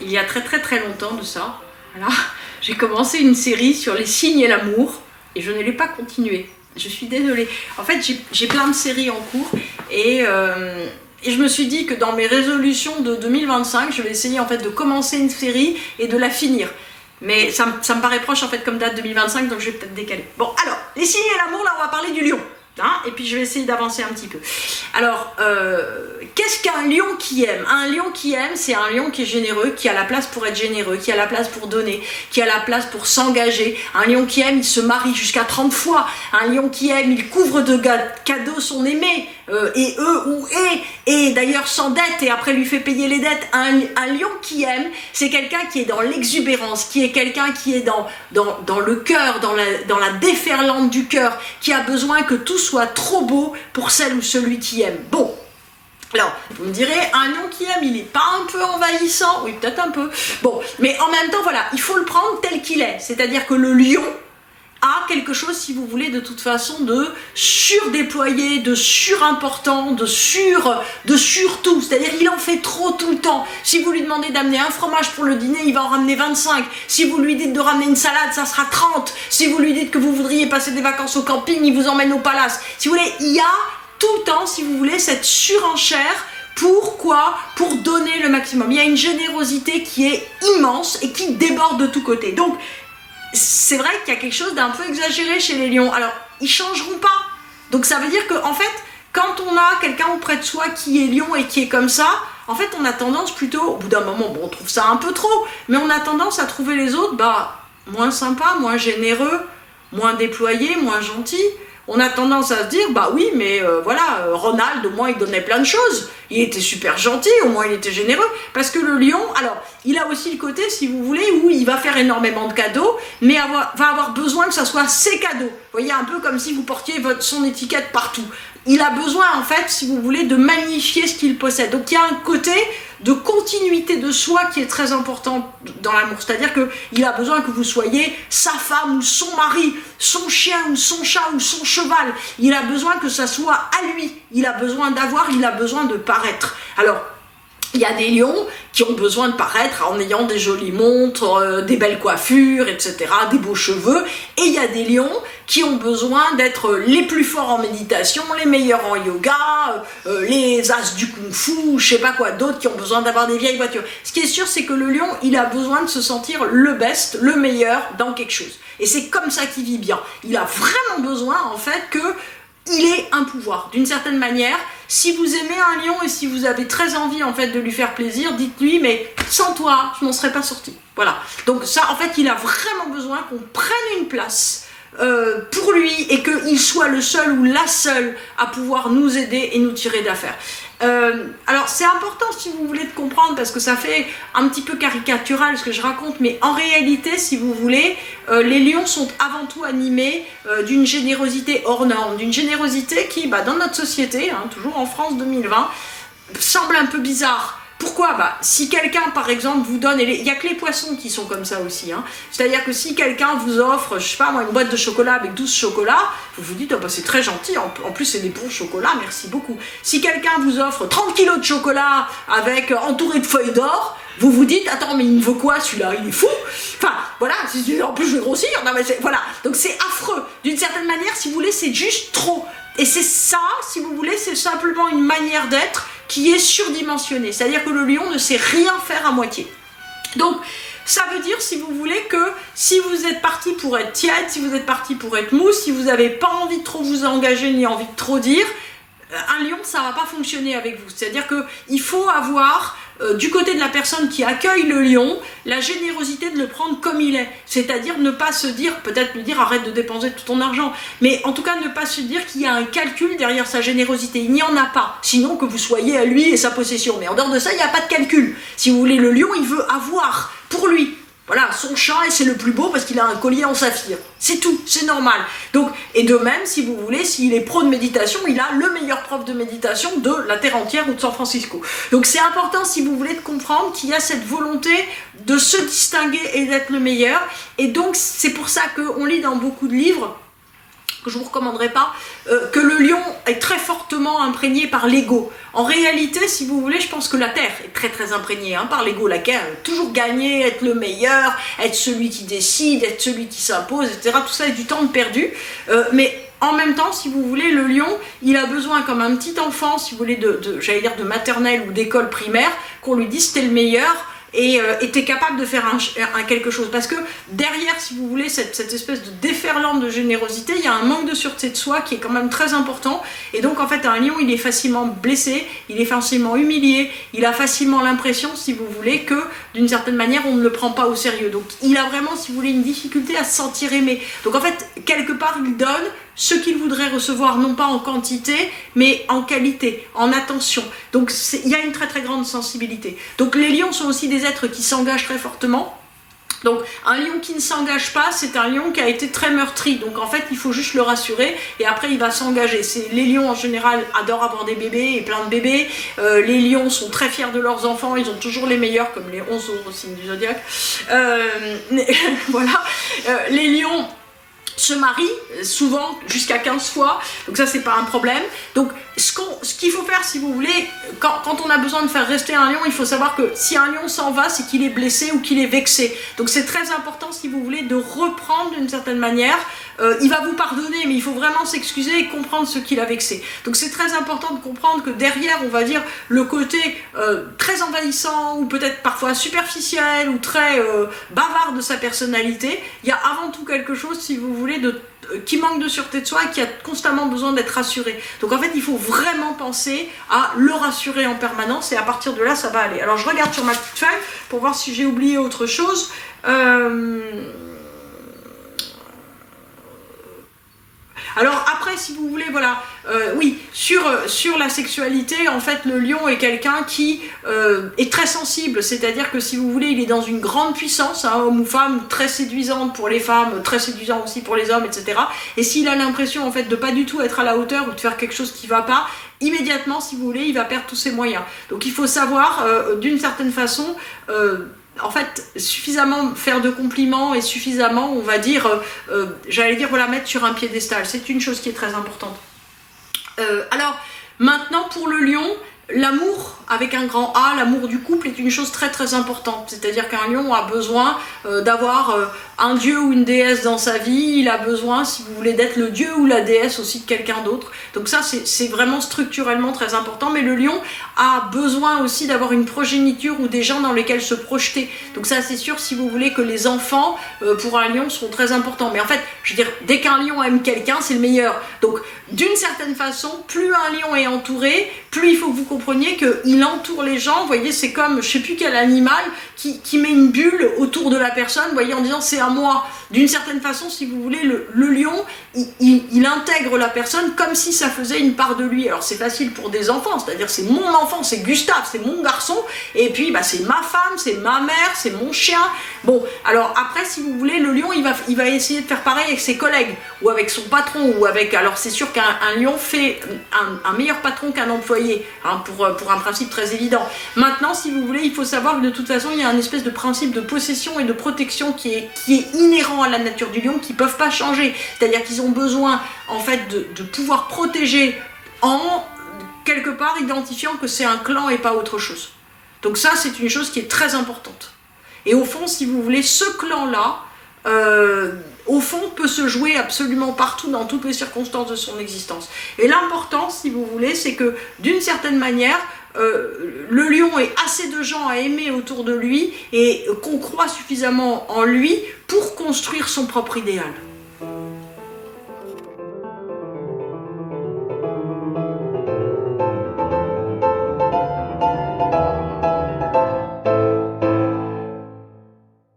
il y a très longtemps de ça, voilà, j'ai commencé une série sur les signes et l'amour, et je ne l'ai pas continuée. Je suis désolée. En fait, j'ai plein de séries en cours, et je me suis dit que dans mes résolutions de 2025, je vais essayer en fait de commencer une série et de la finir. Mais ça me paraît proche en fait comme date 2025, donc je vais peut-être décaler. Bon, alors, les signes et l'amour, là on va parler du lion. Hein, et puis je vais essayer d'avancer un petit peu. Alors, qu'est-ce qu'un lion qui aime? Un lion qui aime, c'est un lion qui est généreux, qui a la place pour être généreux, qui a la place pour donner, qui a la place pour s'engager. Un lion qui aime, il se marie jusqu'à 30 fois. Un lion qui aime, il couvre de cadeaux son aimé, et d'ailleurs s'endette et après lui fait payer les dettes. Un lion qui aime, c'est quelqu'un qui est dans l'exubérance, qui est quelqu'un qui est dans le cœur, dans la déferlante du cœur, qui a besoin que tout soit trop beau pour celle ou celui qui aime. Bon, alors, vous me direz, un lion qui aime, il n'est pas un peu envahissant? Oui, peut-être un peu. Bon, mais en même temps, voilà, il faut le prendre tel qu'il est. C'est-à-dire que le lion a quelque chose, si vous voulez, de toute façon, de surdéployé, de surimportant, de surtout. C'est-à-dire qu'il en fait trop tout le temps. Si vous lui demandez d'amener un fromage pour le dîner, il va en ramener 25. Si vous lui dites de ramener une salade, ça sera 30. Si vous lui dites que vous voudriez passer des vacances au camping, il vous emmène au palace. Si vous voulez, il y a tout le temps, si vous voulez, cette surenchère. Pourquoi? Pour donner le maximum. Il y a une générosité qui est immense et qui déborde de tous côtés. Donc, c'est vrai qu'il y a quelque chose d'un peu exagéré chez les lions. Alors, ils changeront pas. Donc ça veut dire que, en fait, quand on a quelqu'un auprès de soi qui est lion et qui est comme ça, en fait, on a tendance plutôt, au bout d'un moment, bon, on trouve ça un peu trop, mais on a tendance à trouver les autres, moins sympas, moins généreux, moins déployés, moins gentils. On a tendance à se dire, oui, mais voilà, Ronald, au moins, il donnait plein de choses. Il était super gentil, au moins, il était généreux. Parce que le lion, alors, il a aussi le côté, si vous voulez, où il va faire énormément de cadeaux, mais va avoir besoin que ça soit ses cadeaux. Vous voyez, un peu comme si vous portiez son étiquette partout. Il a besoin, en fait, si vous voulez, de magnifier ce qu'il possède. Donc, il y a un côté de continuité de soi qui est très important dans l'amour. C'est-à-dire qu'il a besoin que vous soyez sa femme ou son mari, son chien ou son chat ou son cheval. Il a besoin que ça soit à lui. Il a besoin d'avoir, il a besoin de paraître. Alors, il y a des lions qui ont besoin de paraître en ayant des jolies montres, des belles coiffures, etc., des beaux cheveux. Et il y a des lions qui ont besoin d'être les plus forts en méditation, les meilleurs en yoga, les as du kung-fu, je sais pas quoi, d'autres qui ont besoin d'avoir des vieilles voitures. Ce qui est sûr, c'est que le lion, il a besoin de se sentir le best, le meilleur dans quelque chose. Et c'est comme ça qu'il vit bien. Il a vraiment besoin, en fait, qu'il ait un pouvoir. D'une certaine manière, si vous aimez un lion et si vous avez très envie en fait de lui faire plaisir, dites-lui, mais sans toi, je m'en serais pas sortie. Voilà. Donc ça, en fait, il a vraiment besoin qu'on prenne une place pour lui et qu'il soit le seul ou la seule à pouvoir nous aider et nous tirer d'affaire. Alors c'est important si vous voulez de comprendre parce que ça fait un petit peu caricatural ce que je raconte, mais en réalité si vous voulez, les lions sont avant tout animés d'une générosité hors norme, d'une générosité qui dans notre société, toujours en France 2020, semble un peu bizarre. Pourquoi? Si quelqu'un, par exemple, vous donne, il n'y a que les poissons qui sont comme ça aussi, c'est-à-dire que si quelqu'un vous offre, je sais pas moi, une boîte de chocolat avec 12 chocolats, vous vous dites, c'est très gentil, en plus c'est des bons chocolats, merci beaucoup. Si quelqu'un vous offre 30 kilos de chocolat avec entouré de feuilles d'or, vous vous dites, attends, mais il me veut quoi celui-là? Il est fou. Enfin, voilà, en plus je vais grossir, non mais voilà. Donc c'est affreux. D'une certaine manière, si vous voulez, c'est juste trop. Et c'est ça, si vous voulez, c'est simplement une manière d'être qui est surdimensionnée. C'est-à-dire que le lion ne sait rien faire à moitié. Donc, ça veut dire, si vous voulez, que si vous êtes parti pour être tiède, si vous êtes parti pour être mou, si vous n'avez pas envie de trop vous engager, ni envie de trop dire, un lion, ça ne va pas fonctionner avec vous. C'est-à-dire qu'il faut avoir, du côté de la personne qui accueille le lion, la générosité de le prendre comme il est. C'est-à-dire ne pas se dire, peut-être lui dire arrête de dépenser tout ton argent, mais en tout cas ne pas se dire qu'il y a un calcul derrière sa générosité. Il n'y en a pas. Sinon que vous soyez à lui et sa possession. Mais en dehors de ça, il n'y a pas de calcul. Si vous voulez, le lion, il veut avoir pour lui. Voilà, son chat, et c'est le plus beau parce qu'il a un collier en saphir. C'est tout, c'est normal. Donc, et de même, si vous voulez, s'il est pro de méditation, il a le meilleur prof de méditation de la Terre entière ou de San Francisco. Donc c'est important, si vous voulez, de comprendre qu'il y a cette volonté de se distinguer et d'être le meilleur. Et donc, c'est pour ça qu'on lit dans beaucoup de livres, que je ne vous recommanderais pas, que le lion est très fortement imprégné par l'ego. En réalité, si vous voulez, je pense que la Terre est très très imprégnée par l'ego. La Terre toujours gagner, être le meilleur, être celui qui décide, être celui qui s'impose, etc. Tout ça est du temps perdu. Mais en même temps, si vous voulez, le lion, il a besoin, comme un petit enfant, si vous voulez, j'allais dire de maternelle ou d'école primaire, qu'on lui dise t'es le meilleur. Et t'es capable de faire quelque chose. Parce que derrière, si vous voulez, cette espèce de déferlante de générosité, il y a un manque de sûreté de soi qui est quand même très important. Et donc, en fait, un lion, il est facilement blessé, il est facilement humilié, il a facilement l'impression, si vous voulez, que d'une certaine manière, on ne le prend pas au sérieux. Donc, il a vraiment, si vous voulez, une difficulté à se sentir aimé. Donc, en fait, quelque part, il donne ce qu'il voudrait recevoir, non pas en quantité, mais en qualité, en attention. Donc, il y a une très très grande sensibilité. Donc, les lions sont aussi des êtres qui s'engagent très fortement. Donc, un lion qui ne s'engage pas, c'est un lion qui a été très meurtri. Donc, en fait, il faut juste le rassurer et après, il va s'engager. Les lions, en général, adorent avoir des bébés et plein de bébés. Les lions sont très fiers de leurs enfants. Ils ont toujours les meilleurs, comme les 11 autres signes du zodiaque. Voilà. Les lions se marient souvent jusqu'à 15 fois, donc ça c'est pas un problème. Donc ce qu'il faut faire, si vous voulez, quand on a besoin de faire rester un lion, il faut savoir que si un lion s'en va, c'est qu'il est blessé ou qu'il est vexé. Donc c'est très important, si vous voulez, de reprendre d'une certaine manière. Il va vous pardonner, mais il faut vraiment s'excuser et comprendre ce qu'il a vexé. Donc c'est très important de comprendre que derrière, on va dire, le côté très envahissant ou peut-être parfois superficiel ou très bavard de sa personnalité, il y a avant tout quelque chose, si vous voulez, qui manque de sûreté de soi et qui a constamment besoin d'être rassuré. Donc en fait, il faut vraiment penser à le rassurer en permanence et à partir de là, ça va aller. Alors je regarde sur ma petite feuille pour voir si j'ai oublié autre chose. Alors après, si vous voulez, voilà, oui, sur la sexualité, en fait, le lion est quelqu'un qui est très sensible, c'est-à-dire que si vous voulez, il est dans une grande puissance, homme ou femme, très séduisante pour les femmes, très séduisant aussi pour les hommes, etc. Et s'il a l'impression, en fait, de pas du tout être à la hauteur ou de faire quelque chose qui va pas, immédiatement, si vous voulez, il va perdre tous ses moyens. Donc il faut savoir, d'une certaine façon, en fait, suffisamment faire de compliments et suffisamment, on va dire, j'allais dire, voilà, mettre sur un piédestal. C'est une chose qui est très importante. Alors, maintenant, pour le lion, l'amour, avec un grand A, l'amour du couple est une chose très très importante. C'est-à-dire qu'un lion a besoin d'avoir un dieu ou une déesse dans sa vie. Il a besoin, si vous voulez, d'être le dieu ou la déesse aussi de quelqu'un d'autre. Donc ça, c'est vraiment structurellement très important. Mais le lion a besoin aussi d'avoir une progéniture ou des gens dans lesquels se projeter. Donc ça, c'est sûr, si vous voulez, que les enfants, pour un lion, seront très importants. Mais en fait, je veux dire, dès qu'un lion aime quelqu'un, c'est le meilleur. Donc, d'une certaine façon, plus un lion est entouré, plus il faut que vous compreniez qu'il entoure les gens. Vous voyez, c'est comme, je sais plus quel animal qui met une bulle autour de la personne, vous voyez, en disant c'est à moi. D'une certaine façon, si vous voulez, le lion, il intègre la personne comme si ça faisait une part de lui. Alors c'est facile pour des enfants, c'est-à-dire c'est mon enfant, c'est Gustave, c'est mon garçon, et puis bah, c'est ma femme, c'est ma mère, c'est mon chien. Bon, alors après, si vous voulez, le lion, il va essayer de faire pareil avec ses collègues, ou avec son patron, ou avec... Alors c'est sûr qu'un lion fait un meilleur patron qu'un employé, pour un principe très évident. Maintenant, si vous voulez, il faut savoir que de toute façon, il y a un espèce de principe de possession et de protection qui est inhérent à la nature du lion, qui ne peuvent pas changer. C'est-à-dire qu'ils ont besoin, en fait, de pouvoir protéger en, quelque part, identifiant que c'est un clan et pas autre chose. Donc ça, c'est une chose qui est très importante. Et au fond, si vous voulez, ce clan-là, au fond, peut se jouer absolument partout, dans toutes les circonstances de son existence. Et l'important, si vous voulez, c'est que, d'une certaine manière, le lion ait assez de gens à aimer autour de lui et qu'on croit suffisamment en lui pour construire son propre idéal.